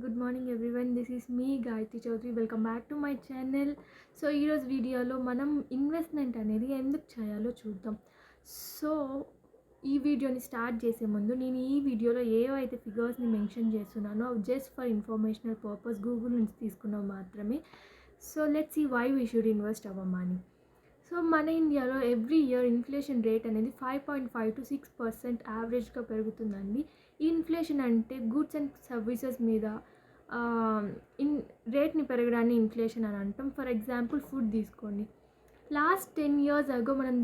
Good morning everyone. This is me Gayatri Chaudhary. Welcome back to my channel. So ఈరోజు వీడియోలో మనం investment అనేది ఎందుకు చేయాలో చూద్దాం. సో ఈ వీడియోని స్టార్ట్ చేసే ముందు నేను ఈ వీడియోలో ఏవైతే ఫిగర్స్ని మెన్షన్ చేస్తున్నానో అవి just for informational purpose Google నుంచి తీసుకున్నవి మాత్రమే. So let's see why we should invest our money. So మన ఇండియాలో ఎవ్రీ ఇయర్ ఇన్ఫ్లేషన్ రేట్ అనేది 5.5 to 6% యావరేజ్గా పెరుగుతుందండి. ఈ ఇన్ఫ్లేషన్ అంటే గూడ్స్ అండ్ సర్వీసెస్ మీద ఇన్ రేట్ని పెరగడాన్ని ఇన్ఫ్లేషన్ అని అంటాం. ఫర్ ఎగ్జాంపుల్ ఫుడ్ తీసుకోండి. లాస్ట్ 10 years అగో మనం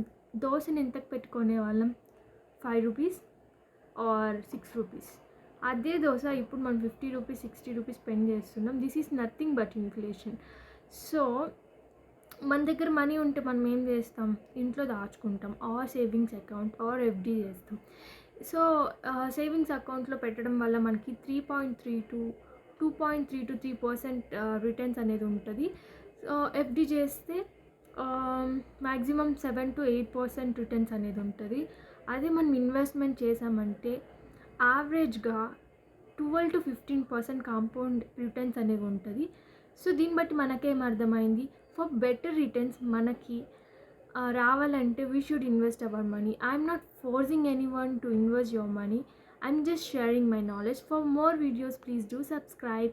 దోశని ఎంతకు పెట్టుకునే వాళ్ళం? 5 రూపీస్ ఆర్ 6 రూపీస్. అదే దోశ ఇప్పుడు మనం 50 రూపీస్ 60 రూపీస్ స్పెండ్ చేస్తున్నాం. This is nothing but inflation. So మన దగ్గర మనీ ఉంటే మనం ఏం చేస్తాం? ఇంట్లో దాచుకుంటాం, or savings account or FD చేస్తాం. సో సేవింగ్స్ అకౌంట్లో పెట్టడం వల్ల మనకి 2.3 to 3% రిటర్న్స్ అనేది ఉంటుంది. సో ఎఫ్డి చేస్తే మ్యాక్సిమం 7 to 8% రిటర్న్స్ అనేది ఉంటుంది. అదే మనం ఇన్వెస్ట్మెంట్ చేసామంటే యావరేజ్గా 12 to 15% కాంపౌండ్ రిటర్న్స్ అనేవి ఉంటుంది. సో దీన్ని బట్టి మనకేం అర్థమైంది? ఫర్ బెటర్ రిటర్న్స్ మనకి రావాలంటే we should invest our money. I'm not forcing any one to invest your money. I'm just sharing my knowledge. For more videos, please do subscribe.